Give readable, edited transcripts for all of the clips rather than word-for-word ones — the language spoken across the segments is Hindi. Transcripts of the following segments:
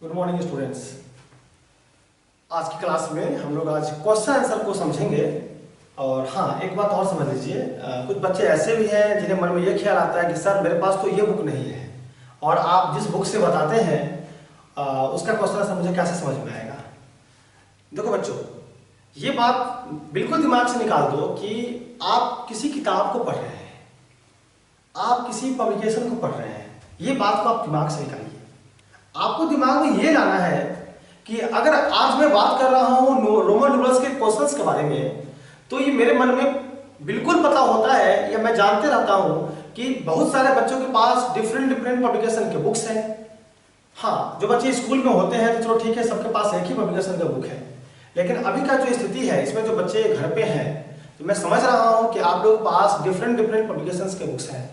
Good morning students. आज की क्लास में हम लोग आज क्वेश्चन आंसर को समझेंगे। और हाँ, एक बात और समझ लीजिए, कुछ बच्चे ऐसे भी हैं जिन्हें मन में ये ख्याल आता है कि सर मेरे पास तो ये बुक नहीं है और आप जिस बुक से बताते हैं उसका क्वेश्चन आंसर मुझे कैसे समझ में आएगा। देखो बच्चों, ये बात बिल्कुल दिमाग से निकाल दो कि आप किसी किताब को पढ़ रहे हैं, आप किसी पब्लिकेशन को पढ़ रहे हैं, ये बात को आप दिमाग से निकालिए। आपको दिमाग में ये लाना है कि अगर आज मैं बात कर रहा हूँ रोमन न्यूमरल्स के क्वेश्चंस के बारे में, तो ये मेरे मन में बिल्कुल पता होता है या मैं जानते रहता हूँ कि बहुत सारे बच्चों के पास डिफरेंट पब्लिकेशन के बुक्स हैं। हाँ, जो बच्चे स्कूल में होते हैं तो चलो ठीक है, सबके पास एक ही पब्लिकेशन का बुक है। लेकिन अभी का जो स्थिति है, इसमें जो बच्चे घर पे हैं, तो मैं समझ रहा हूँ कि आप लोगों के पास डिफरेंट पब्लिकेशंस के बुक्स हैं।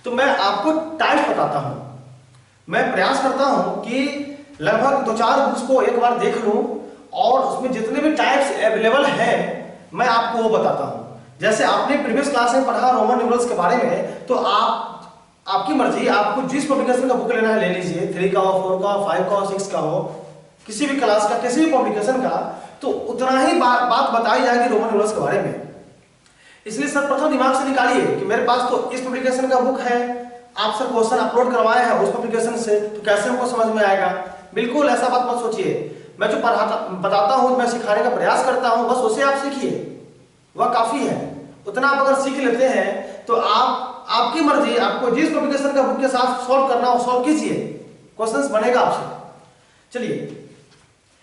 तो मैं आपको टाइप बताता हूँ, मैं प्रयास करता हूं कि लगभग 2-4 बुक्स को एक बार देख लूं और उसमें जितने भी टाइप्स अवेलेबल हैं मैं आपको वो बताता हूं। जैसे आपने प्रीवियस क्लास में पढ़ा रोमन न्यूमरल्स के बारे में, तो आपकी मर्जी, आपको जिस पब्लिकेशन का बुक लेना है ले लीजिए, 3 का हो, 4 का हो, 5 का हो, 6 का हो, किसी भी क्लास का, किसी भी पब्लिकेशन का, तो उतना ही बात बताई जाएगी रोमन न्यूमरल्स के बारे में। इसलिए सर्वप्रथम दिमाग से निकालिए कि मेरे पास तो इस पब्लिकेशन का बुक है, आप सर क्वेश्चन अपलोड करवाए हैं उस पब्लिकेशन से, तो कैसे हमको समझ में आएगा। बिल्कुल ऐसा बात मत सोचिए। मैं जो बताता हूं, मैं सिखाने का प्रयास करता हूं, बस उसे आप सीखिए, वह काफी है। उतना आप अगर सीख लेते हैं तो आपकी मर्जी, आपको जिस पब्लिकेशन का बुक के साथ सॉल्व करना हो सॉल्व कीजिए, क्वेश्चंस बनेगा आपसे। चलिए,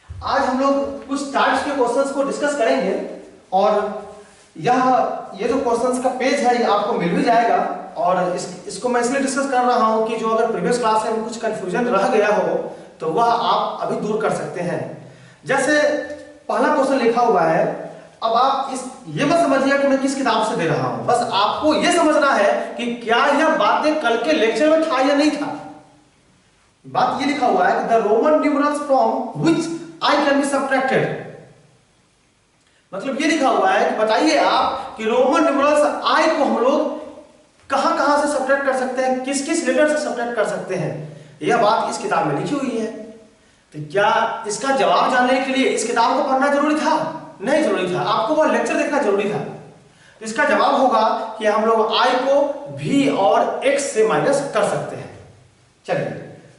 आज हम लोग कुछ टाइप्स के क्वेश्चंस को डिस्कस करेंगे और ये जो क्वेश्चंस का पेज है ये आपको मिल भी जाएगा। और इसको मैं इसलिए डिस्कस कर रहा हूं कि जो अगर प्रीवियस क्लास में कुछ कंफ्यूजन रह गया हो तो वह आप अभी दूर कर सकते हैं। जैसे पहला क्वेश्चन लिखा हुआ है, अब आप ये मत समझिए कि मैं किस किताब से दे रहा हूं, बस आपको यह समझना है कि क्या यह बातें कल के लेक्चर में था या नहीं था। बात ये लिखा हुआ है कि the Roman numerals from which I can be subtracted. मतलब ये लिखा हुआ है कि बताइए आप कि रोमन न्यूमरल्स आई को हम लोग कहां से सब्ट्रैक्ट कर सकते हैं, किस किस लेटर से सब्ट्रैक्ट कर सकते हैं। यह बात इस किताब में लिखी हुई है। तो क्या इसका जवाब जानने के लिए इस किताब को पढ़ना जरूरी था? नहीं जरूरी था, आपको वह लेक्चर देखना जरूरी था। तो इसका जवाब होगा कि हम लोग आई को भी और एक्स से माइनस कर सकते हैं। चलिए,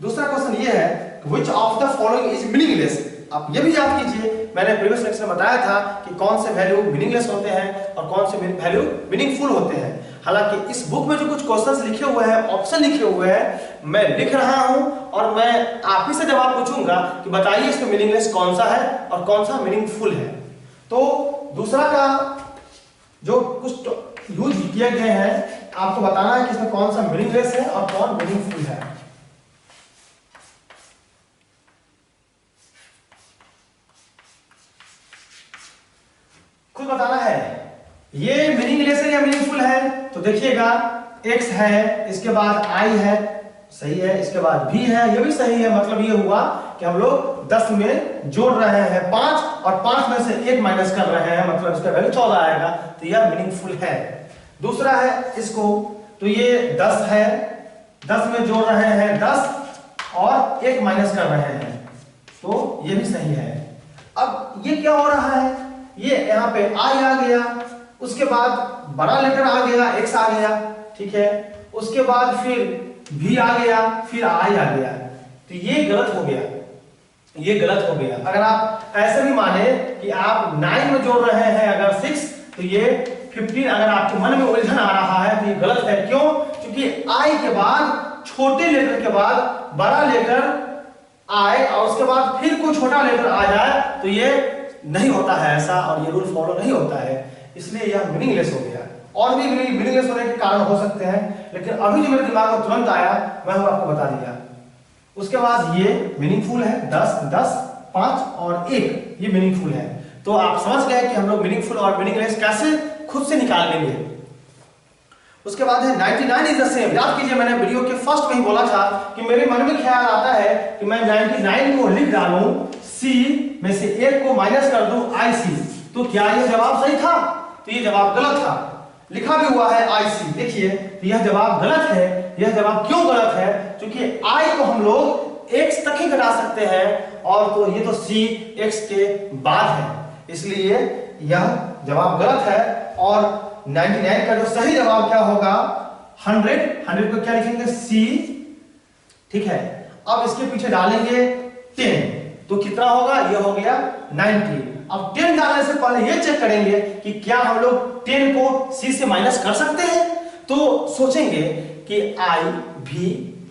दूसरा क्वेश्चन ये है, which of the following is meaningless. आप ये भी याद कीजिए, मैंने प्रीवियस लेक्चर में बताया था कि कौन से वैल्यू मीनिंगलेस होते हैं और कौन से वैल्यू मीनिंगफुल होते हैं। हालांकि इस बुक में जो कुछ क्वेश्चंस लिखे हुए हैं, ऑप्शन लिखे हुए हैं, मैं लिख रहा हूं और मैं आप ही से जवाब पूछूंगा कि बताइए इसमें मीनिंगलेस कौन सा है और कौन सा मीनिंगफुल है। तो दूसरा का जो कुछ यूज किए गए हैं, आपको बताना है कि इसमें कौन सा मीनिंगलेस है और कौन मीनिंगफुल है। खुद बताना है ये मीनिंगलेस है या मीनिंगफुल है। तो देखिएगा, x है, इसके बाद i है, सही है, इसके बाद b है, ये भी सही है। मतलब ये हुआ कि हम लोग 10 में जोड़ रहे हैं 5 और 5 में से 1 माइनस कर रहे हैं, मतलब इसका वैल्यू 14 आएगा, तो यह मीनिंगफुल है। दूसरा है इसको, तो ये 10 है, 10 में जोड़ रहे हैं 10 और 1 माइनस कर रहे हैं, तो ये भी सही है। अब ये क्या हो रहा है, ये यहाँ पे i आ गया, उसके बाद बड़ा लेटर आ गया, x आ गया, ठीक है, उसके बाद फिर v आ गया, फिर i आ गया, तो ये गलत हो गया, ये गलत हो गया। अगर आप ऐसे भी माने कि आप 9 में जोड़ रहे हैं अगर 6, तो ये 15, अगर आपके मन में उलझन आ रहा है तो ये गलत है। क्यों? क्योंकि i के बाद छोटे लेटर के बाद बड़ा लेटर आए और उसके बाद फिर कोई छोटा लेटर आ जाए तो ये नहीं होता है ऐसा, और ये रूल फॉलो नहीं होता है, इसलिए यह मीनिंगलेस हो गया। और भी मीनिंगलेस होने के कारण हो सकते हैं, लेकिन अभी जो मेरे दिमाग में तुरंत आया मैं आपको बता दिया। उसके बाद ये मीनिंगफुल है, 10, 5 और 1, ये मीनिंगफुल है। तो आप समझ गए कि हम लोग मीनिंगफुल और मीनिंगलेस कैसे खुद से निकाल लेंगे। उसके बाद है 99 इज द सेम। याद कीजिए, मैंने वीडियो के फर्स्ट में ही बोला था कि मेरे मन में ख्याल आता है कि मैं 99 को लिख डालूं, c में से 1 को माइनस कर दूं ic, तो क्या यह जवाब सही था? तो ये जवाब गलत था, लिखा भी हुआ है ic। देखिए, तो यह जवाब गलत है। यह जवाब क्यों गलत है? क्योंकि i को हम लोग x तक ही घटा सकते हैं, और तो ये तो c x के बाद है, इसलिए यह जवाब गलत है। और 99 का जो सही जवाब क्या होगा 100 को क्या लिखेंगे c, ठीक है। अब इसके पीछे डालेंगे 10, तो कितना होगा, ये हो गया 90। अब 10 डालने से पहले ये चेक करेंगे कि क्या हम लोग 10 को c से माइनस कर सकते हैं। तो सोचेंगे कि i v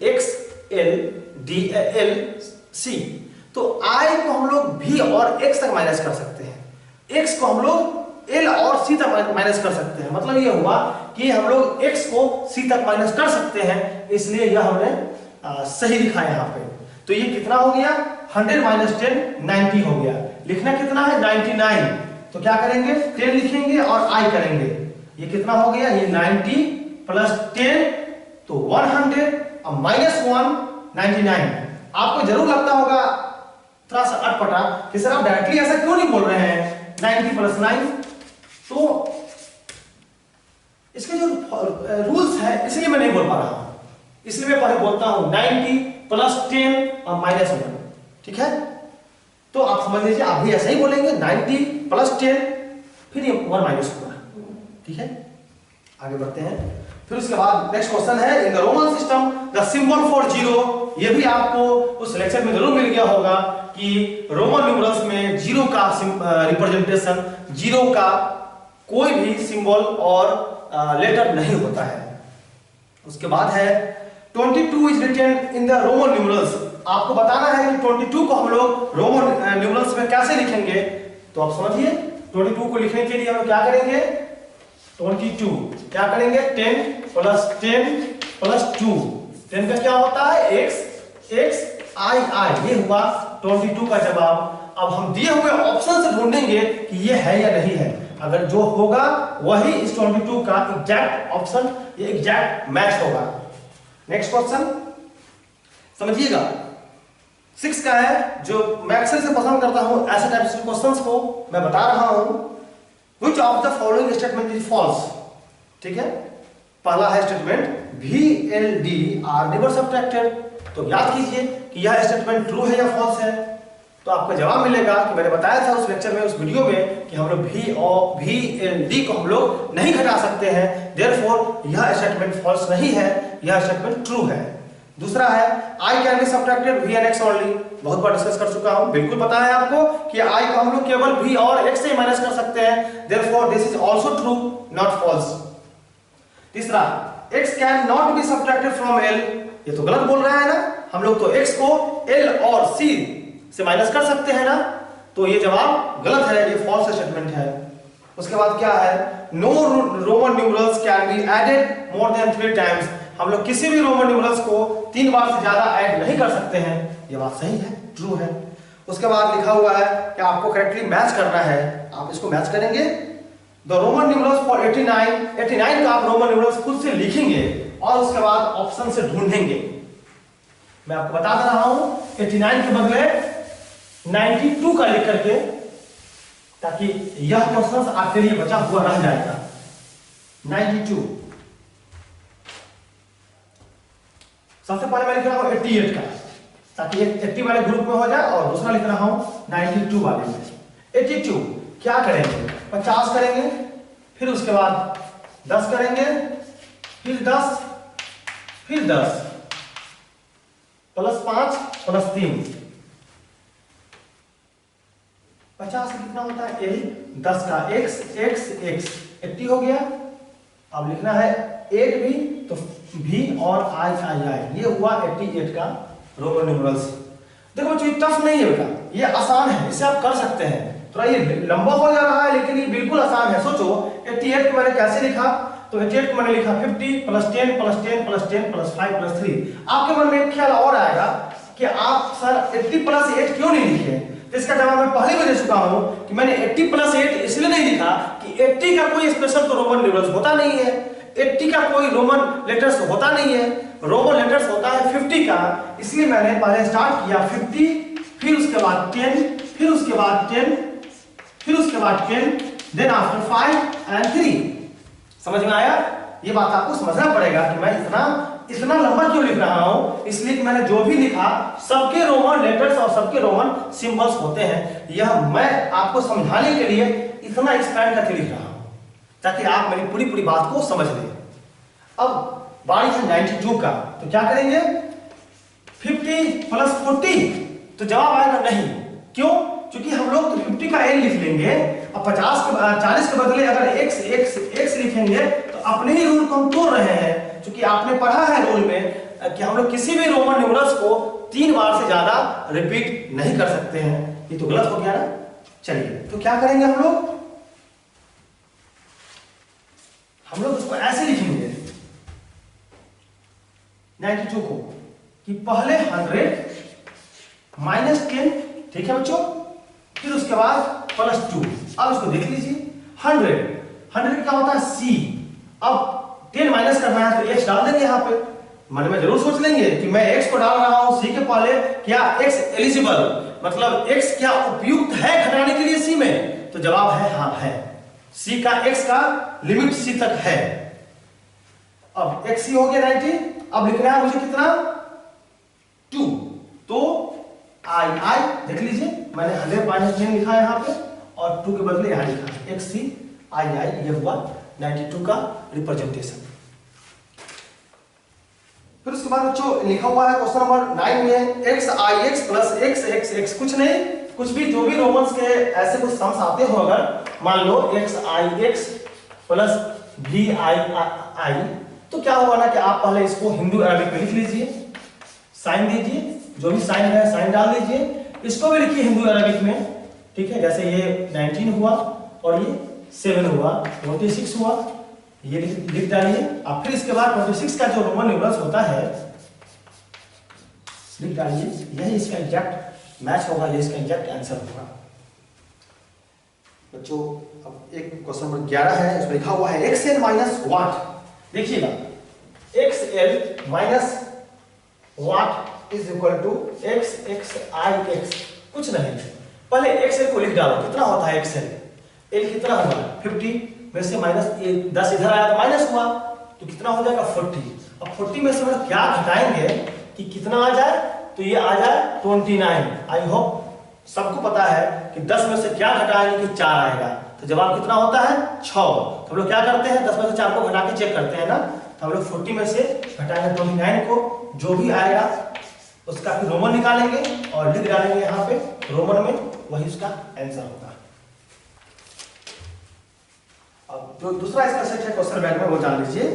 x l d l c, तो i को हम लोग v और x तक माइनस कर सकते हैं, x को हम लोग l और c तक माइनस कर सकते हैं। मतलब ये हुआ कि हम लोग x को c तक माइनस कर सकते हैं, इसलिए यह हमने सही लिखा है यहाँ पे। तो ये कितना हो गया 100 माइनस 10 90 हो गया। लिखना कितना है 99, तो क्या करेंगे 10 लिखेंगे और i करेंगे। ये कितना हो गया, ये 90 प्लस 10 तो 100 और माइनस 1 99। आपको जरूर लगता होगा थोड़ा सा अटपटा कि सर आप डायरेक्टली ऐसा क्यों नहीं बोल रहे हैं 90 प्लस 9। तो इसके जो रूल्स है इसलिए मैं नहीं बोल पा रहा हूं, इसलिए मैं पहले बोलता हूं 90 प्लस 10 और माइनस 1, ठीक है। तो आप समझ लीजिए आप भी ऐसा ही बोलेंगे 90 प्लस 10 फिर ये 1 माइनस होगा, ठीक है। आगे बढ़ते हैं। फिर उसके बाद नेक्स्ट क्वेश्चन है, इन the Roman system the symbol for zero. ये भी आपको उस लेक्चर में जरूर मिल गया होगा कि रोमन न्यूमरल्स में जीरो का रिप्रेजेंटेशन, जीरो का कोई भी सिंबल और लेटर नहीं होता है। उसके बाद है 22 is written in the Roman numerals. आपको बताना है कि 22 को हम लोग रोमन न्यूमरल्स में कैसे लिखेंगे। तो आप समझिए 22 को लिखने के लिए हम क्या करेंगे, 22 क्या करेंगे 10 प्लस 10 प्लस 2, 10 का क्या होता है x x i i, ये हुआ 22 का जवाब। अब हम दिए हुए ऑप्शन से ढूंढेंगे कि ये है या नहीं है। अगर जो होगा वही इस 22 का एग्जैक्ट ऑप्शन, ये एग्जैक्ट मैच होगा। नेक्स्ट क्वेश्चन समझिएगा 6 का है, जो मैं अक्सर से पसंद करता हूं ऐसे टाइप के क्वेश्चंस को मैं बता रहा हूं। Which of the following statement is false? ठीक है, पहला है statement V L D are never subtracted। तो याद कीजिए कि यह स्टेटमेंट ट्रू है या फॉल्स है। तो आपका जवाब मिलेगा कि मैंने बताया था उस लेक्चर में, उस वीडियो में, कि हम लोग V L D को हम लोग नहीं घटा सकते हैं, देयरफॉर यह स्टेटमेंट फॉल्स नहीं है, यह स्टेटमेंट ट्रू है। दूसरा है I can be subtracted V and X only। बहुत बार डिस्कस कर चुका हूं, बिल्कुल पता है आपको कि I को हम लोग केवल V और X से माइनस कर सकते हैं, therefore this is also true not false। तीसरा X can not be subtracted from L। ये तो गलत बोल रहा है ना, हम लोग तो X को L और C से माइनस कर सकते हैं ना, तो ये जवाब गलत है, ये फॉल्स स्टेटमेंट है। उसके बाद क्या है, no Roman numerals can be added more than 3 times. हम लोग किसी भी रोमन न्यूमरल्स को 3 बार से ज्यादा ऐड नहीं कर सकते हैं, ये बात सही है, ट्रू है। उसके बाद लिखा हुआ है कि आपको करेक्टली मैच करना है, आप इसको मैच करेंगे। द रोमन न्यूमरल्स फॉर 89 का आप रोमन न्यूमरल्स खुद से लिखेंगे और उसके बाद ऑप्शन से ढूंढेंगे। मैं आपको बता दे रहा हूं 89 के बदले 92 का लिख करके, ताकि यह क्वेश्चन आपके लिए बचा हुआ रह जाएगा। 92 सबसे पहले मैं लिख रहा हूं 88 का, ताकि 80 वाले ग्रुप में हो जाए, और दूसरा लिख रहा हूं 92 वाले में। 82 क्या करेंगे, 50 करेंगे, फिर उसके बाद 10 करेंगे, फिर 10, फिर 10 प्लस 5 प्लस 3, 50 से कितना होता है 8, 10 का x x x 80 हो गया। अब लिखना है 8 भी, तो v और i i i, ये हुआ 88 का रोमन न्यूमरल्स। देखो बच्चों ये टफ नहीं है बेटा, ये आसान है, इसे आप कर सकते हैं। थोड़ा ये लंबा हो जा रहा है लेकिन ये बिल्कुल आसान है। सोचो 88 को मैंने कैसे लिखा, तो 88 को मैंने लिखा 50 plus 10 plus 10 plus 10 plus 5 plus 3। आपके मन में एक ख्याल और आएगा कि आप सर 80 प्लस 8 क्यों नहीं लिखे, तो इसका जवाब मैं पहले भी दे चुका हूं कि मैंने 80 प्लस 8 इसलिए नहीं लिखा कि 80 का कोई स्पेशल तो रोमन न्यूमरल्स होता नहीं है, 80 का कोई रोमन लेटर्स होता नहीं है, रोमन लेटर्स होता है 50 का। इसलिए मैंने पहले स्टार्ट किया 50, फिर उसके बाद 10, फिर उसके बाद 10, फिर उसके बाद 10, देन आफ्टर 5 एंड 3। समझ में आया? ये बात आपको समझना पड़ेगा कि मैं इतना इतना लंबा क्यों लिख रहा हूं, इसलिए कि मैंने जो भी लिखा सबके रोमन लेटर्स और सबके रोमन सिंबल्स होते हैं। यह मैं आपको समझाने के लिए इतना एक्सपेंड करके लिख रहा हूं ताकि आप मेरी पूरी पूरी बात को समझ लें। अब बारी है 92 का, तो क्या करेंगे 50 प्लस 40, तो जवाब आएगा नहीं। क्यों? क्योंकि हम लोग तो 50 का n लिख लेंगे और 40 के बदले अगर x लिखेंगे तो अपने ही रूल को हम तोड़ रहे हैं। क्योंकि आपने पढ़ा है रूल में कि हम लोग किसी भी रोमन न्यूमरल्स को 3 बार से ज्यादा रिपीट नहीं कर सकते हैं। ये तो गलत हो गया ना। चलिए तो क्या करेंगे हम लोग उसको ऐसे लिखेंगे 92 को कि पहले 100 माइनस 10, ठीक है बच्चों, फिर उसके बाद प्लस 2। अब इसको देख लीजिए 100 क्या होता है c, अब 10 माइनस करना है तो x डाल देंगे। यहाँ पे मन में जरूर सोच लेंगे कि मैं x को डाल रहा हूं c के पहले, क्या x एलिजिबल मतलब x क्या उपयुक्त है घटाने के लिए c में, तो जवाब है हाँ है। c का x का लिमिट c तक है। अब x हो गया 90, अब लिखना है मुझे कितना 2, तो I देख लीजिए मैंने 100 माइनस 10 लिखा है यहाँ पे और 2 के बदले यहाँ लिखा है xc I ये हुआ 92 का रिप्रेजेंटेशन। फिर उसके बाद बच्चों लिखा हुआ है क्वेश्चन नंबर 9 में xix प्लस xxx, कुछ नहीं, कुछ भी जो भी रोमन्स के ऐसे कुछ सम्स आते हो, अगर मान लो xix प्लस vi, तो क्या होगा ना कि आप पहले इसको हिंदू अरबिक में लिख लीजिए, साइन दीजिए, जो भी साइन है साइन डाल दीजिए, इसको भी लिखिए हिंदू अरबिक में, ठीक है। जैसे ये 19 हुआ और ये 7 हुआ, 26 हुआ, ये लिख डालिए। अब फिर इसके बाद 26 का जो रोमन न्यूमरल्स होता है लिख डालिए, यही इसका एग्जैक्ट मैच होगा, ये इसका एग्जैक्ट आंसर होगा। बच्चों अब एक क्वेश्चन नंबर 11 है, इसमें लिखा हुआ है xl माइनस वाट। देखिएगा xl minus what is equal to xix, कुछ नहीं, पहले xl को लिख डालो, कितना होता है xl, l कितना हुआ 50 में से माइनस 10 इधर आया तो माइनस हुआ, तो कितना हो जाएगा 40। अब 40 में से हम क्या घटाएंगे कि कितना आ जाए, तो ये आ जाए 29। आई होप सबको पता है कि 10 में से क्या घटाएंगे कि 4 आएगा, तो जवाब कितना होता है 6। तो हम लोग क्या करते हैं 10 में से 4 को घटा के चेक करते हैं ना, तो हम लोग 40 में से घटाएंगे 29 को, जो भी आएगा उसका फिर रोमन निकालेंगे और लिख डालेंगे यहाँ पे रोमन में, वही उसका आंसर होगा। अब जो दूसरा इसका सेट है क्वेश्चन बैंक में, वो जान लीजिए।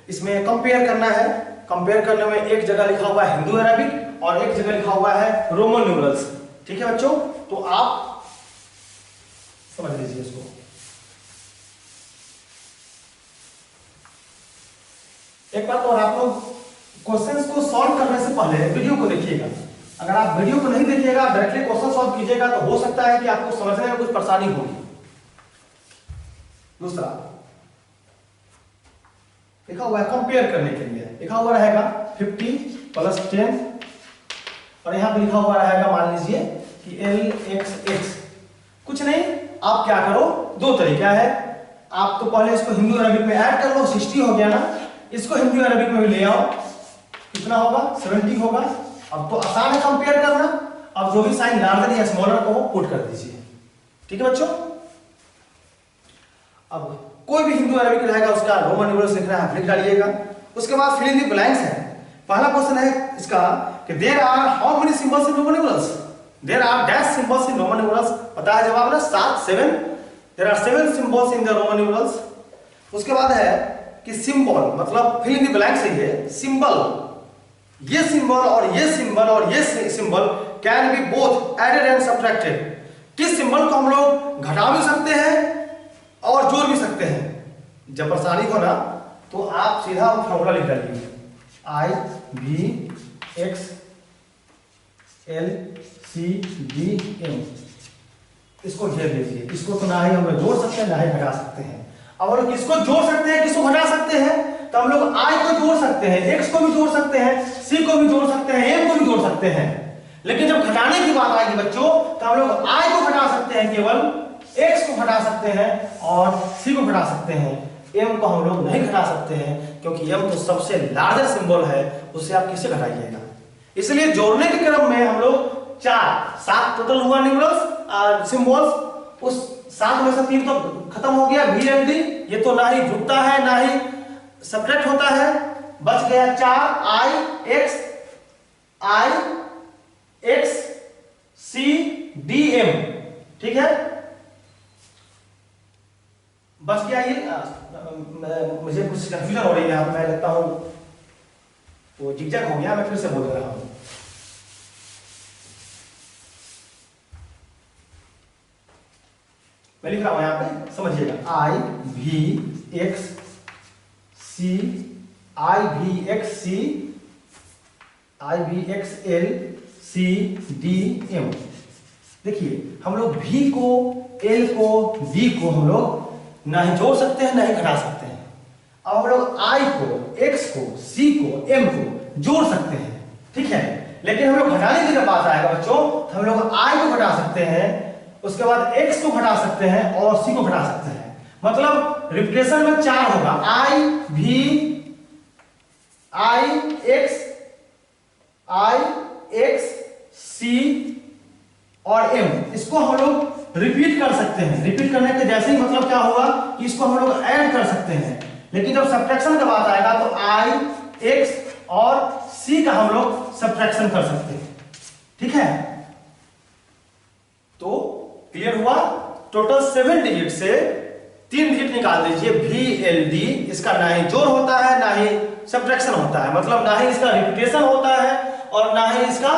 इसमें कंपेयर करना है, कंपेयर करने में एक जगह लिखा हुआ है हिंदू अरबिक और एक जगह लिखा हुआ है रोमन न्यूमरल्स, ठीक है बच्चों, तो आप समझ लीजिए इसको। एक बात और, आप लोग क्वेश्चंस को सॉल्व करने से पहले वीडियो को देखिएगा। अगर आप वीडियो को नहीं देखिएगा, डायरेक्टली क्वेश्चन सॉल्व कीजिएगा, तो हो सकता है कि आपको समझने में कुछ परेशानी होगी। दूसरा लिखा हुआ है कंपेयर करने के लिए, लिखा हुआ रहेगा 50 प्लस 10 और यहां पे लिखा हुआ रहेगा मान लीजिए कि lxx, कुछ नहीं, आप क्या करो, दो तरीका है। आप तो पहले इसको हिंदू अरबिक में ऐड कर लो, 60 हो गया ना, इसको हिंदू अरबिक में भी ले आओ, कितना होगा 70 होगा। अब तो आसान है कंपेयर करना, अब जो भी साइन लार्जर या स्मॉलर को पुट कर दीजिए, ठीक है बच्चों। अब कोई भी हिंदू अरबिक रहेगा उसका रोमन न्यूमरल्स लिखना है, लिख डालिएगा। उसके बाद फिल इन द ब्लैंक्स है। पहला क्वेश्चन है इसका कि there are how many symbols in Roman numerals, there are dash symbols in Roman numerals, पता है जवाब ना 7 there are 7 symbols in the Roman numerals. उसके बाद है कि सिंबल मतलब फिल इन द ब्लैंक्स है, ये सिंबल, ये सिंबल और ये सिंबल और ये symbol can be both added and subtracted. किस सिंबल को हम लोग घटा भी सकते हैं और जोड़ भी सकते हैं। जब परेशानी हो ना तो आप सीधा फॉर्मूला लिख डालिए, I V X L C D M, इसको घेर लीजिए। इसको तो ना ही हम लोग जोड़ सकते हैं ना ही घटा सकते हैं। अब हम लोग किसको जोड़ सकते हैं किसको घटा सकते हैं, तो हम लोग I को जोड़ सकते हैं, X को भी जोड़ सकते हैं, C को भी जोड़ सकते हैं, M को भी जोड़ सकते हैं। लेकिन जब घटाने की बात आएगी बच्चों, तो हम लोग I को घटा सकते हैं, केवल X को घटा सकते हैं और C को घटा सकते हैं। m को हम लोग नहीं घटा सकते हैं, क्योंकि m तो सबसे लार्जर सिंबल है, उसे आप किससे घटाइएगा। इसलिए जोड़ने के क्रम में हम लोग 7 टोटल हुआ न्यूमरल्स सिंबल्स, उस 7 में से 3 तो खत्म हो गया, v and d, ये तो ना ही जुड़ता है ना ही सब्ट्रैक्ट होता है, बच गया 4 i x c d m, ठीक है, बच गया ये। मुझे कुछ कंफ्यूजन हो रही है यहाँ पे, मैं लगता हूं वो जिगजैग हो गया, मैं फिर से बोल रहा हूं। मैं लिख रहा हूं यहाँ पे, समझिएगा, i v x c i v x c i v x l c d m। देखिए हम लोग v को, l को, d को हम लोग ना ही जोड़ सकते हैं ना ही घटा सकते हैं। अब हम लोग i को, x को, c को, m को जोड़ सकते हैं, ठीक है, लेकिन हम लोग घटाने के लिए बात आएगा बच्चों, तो हम लोग i को घटा सकते हैं, उसके बाद x को घटा सकते हैं और c को घटा सकते हैं। मतलब रिप्लेसन में 4 होगा, i v i x c और m, इसको हम लोग रिपीट कर सकते हैं। रिपीट करने के जैसे ही मतलब क्या होगा कि इसको हम लोग ऐड कर सकते हैं, लेकिन जब सब्ट्रैक्शन का बात आएगा तो i x और c का हम लोग सब्ट्रैक्शन कर सकते हैं, ठीक है। तो क्लियर हुआ। टोटल 7 डिजिट से 3 डिजिट निकाल दीजिए, VLD, इसका ना ही जोड़ होता है ना ही सब्ट्रैक्शन होता है, मतलब ना ही इसका रिपीटेशन होता है और ना ही इसका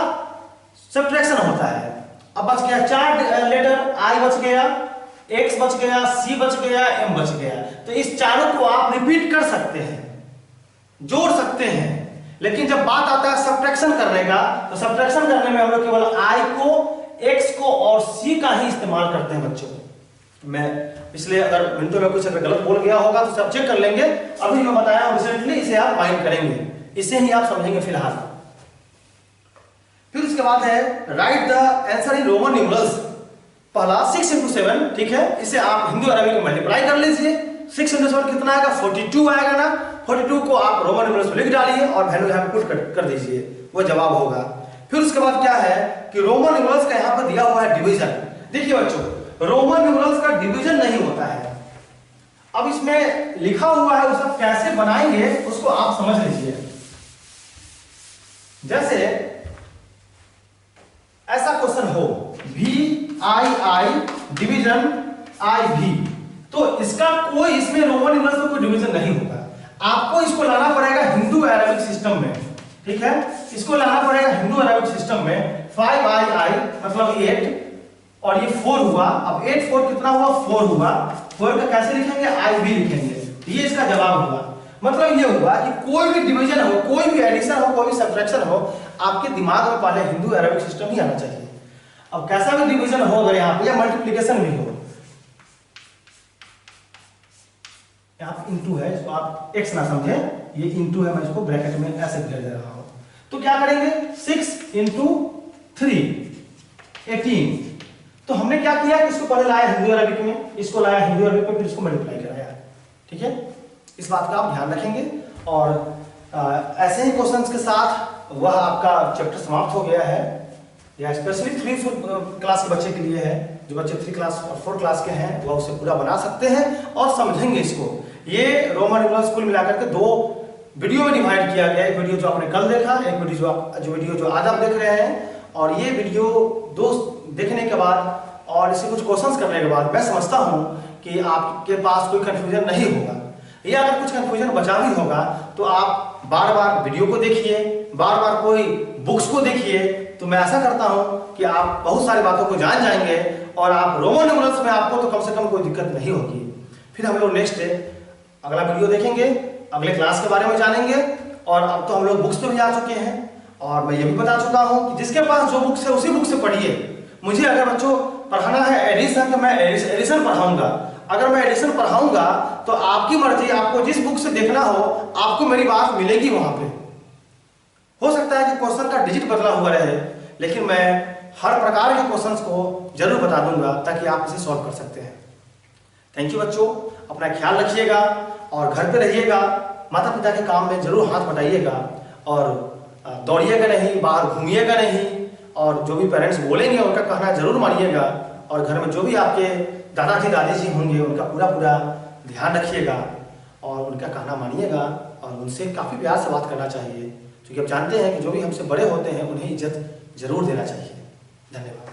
सब्ट्रैक्शन होता है। अब बच गया 4 लेटर, I बच गया, X बच गया, C बच गया, M बच गया। तो इस चारों को आप रिपीट कर सकते हैं, जोड़ सकते हैं, लेकिन जब बात आता है सब्ट्रैक्शन करने का, तो सब्ट्रैक्शन करने में हम लोग केवल I को, X को और C का ही इस्तेमाल करते हैं बच्चों। मैं इसलिए अगर मिनटों में कुछ अगर गलत बोल गया होगा तो सब चेक कर लेंगे, अभी मैं बताया हूं रिसेंटली, इसे आप माइंड करेंगे, इसे ही आप समझेंगे फिलहाल। फिर उसके बाद है right the answer in Roman numerals. पहला 6 × 7, ठीक है, इसे आप हिंदू अरबी में मल्टीप्लाई कर लीजिए। 6 × 7 कितना आएगा, 42 आएगा ना। 42 को आप रोमन न्यूमरल्स में लिख डालिए और वैल्यू यहाँ पे पुट कर दीजिए, वो जवाब होगा। फिर उसके बाद क्या है कि रोमन न्यूमरल्स का यहाँ पर दिया हुआ है डिवीजन। देखिए बच्चों, रोमन न्यूमरल्स का डिवीजन नहीं होता है। अब इसमें लिखा हुआ है, उसे कैसे बनाएंगे उसको आप समझ लीजिए। जैसे ऐसा क्वेश्चन हो, VII डिवीजन IV, तो इसका कोई, इसमें रोमन न्यूमरल्स में कोई डिवीजन नहीं होगा। आपको इसको लाना पड़ेगा हिंदू अरेबिक सिस्टम में, ठीक है, इसको लाना पड़ेगा हिंदू अरेबिक सिस्टम में। 5II मतलब 8 और ये 4 हुआ। अब 8 4 कितना हुआ, 4 हुआ। 4 का कैसे लिखेंगे, IB लिखेंगे, ये इसका जवाब हुआ। मतलब ये हुआ कि कोई भी डिवीजन हो, कोई भी एडिशन हो, कोई भी सब्ट्रैक्शन हो, आपके दिमाग में पहले हिंदू अरेबिक सिस्टम ही आना चाहिए। अब कैसा भी डिवीजन हो, अगर यहाँ पे या मल्टीप्लिकेशन भी हो, यहाँ पे इंटू है, इसको आप x ना समझे, ये इंटू है, मैं इसको ब्रैकेट में ऐसे भेज दे रहा हूं। तो क्या करेंगे, 6 × 3 18। तो हमने क्या किया कि इसको पहले लाया हिंदू अरबिक में, इसको लाया हिंदू अरबिक में, फिर इसको मल्टीप्लाई कराया, ठीक है। इस बात का आप ध्यान रखेंगे। और ऐसे ही क्वेश्चंस के साथ वह आपका चैप्टर समाप्त हो गया है। यह स्पेशली 3-4 क्लास के बच्चे के लिए है। जो बच्चे 3 क्लास और 4 क्लास के हैं वह उसे पूरा बना सकते हैं और समझेंगे इसको। ये रोमन न्यूमरल्स कुल मिलाकर के 2 वीडियो में डिवाइड किया गया। एक वीडियो जो आपने कल देखा, एक वीडियो जो आज आप देख रहे हैं। और ये वीडियो 2 देखने के बाद और इसे कुछ क्वेश्चंस करने के बाद मैं समझता हूं कि आपके पास कोई कंफ्यूजन नहीं होगा, या अगर कुछ कंफ्यूजन बचा भी होगा तो आप बार बार वीडियो को देखिए, बार बार कोई बुक्स को देखिए। तो मैं ऐसा करता हूं कि आप बहुत सारी बातों को जान जाएंगे और आप रोमन न्यूमरल्स में आपको तो कम से कम कोई दिक्कत नहीं होगी। फिर हम लोग नेक्स्ट अगला वीडियो देखेंगे, अगले क्लास के बारे में जानेंगे। और अब तो हम लोग बुक्स पे भी आ चुके हैं और मैं ये भी बता चुका हूं कि जिसके पास जो बुक्स है उसी बुक से पढ़िए। मुझे अगर बच्चों पढ़ाना है एडिशन तो मैं एडिशन पढ़ाऊंगा। अगर मैं एडिशन पढ़ाऊंगा तो आपकी मर्जी, आपको जिस बुक से देखना हो आपको मेरी बात मिलेगी वहां पे। हो सकता है कि क्वेश्चन का डिजिट बदला हुआ रहे, लेकिन मैं हर प्रकार के क्वेश्चंस को जरूर बता दूंगा ताकि आप इसे सॉल्व कर सकते हैं। थैंक यू बच्चों, अपना ख्याल रखिएगा और घर पे रहिएगा, माता पिता के काम में जरूर हाथ बटाइएगा और दौड़िएगा नहीं, बाहर घूमिएगा नहीं, और जो भी पेरेंट्स बोलेंगे उनका कहना जरूर मानिएगा। और घर में जो भी आपके दादाजी दादी होंगे उनका पूरा ध्यान रखिएगा और उनका कहना मानिएगा और उनसे काफ़ी प्यार से बात करना चाहिए, क्योंकि आप जानते हैं कि जो भी हमसे बड़े होते हैं उन्हें इज्जत जरूर देना चाहिए। धन्यवाद।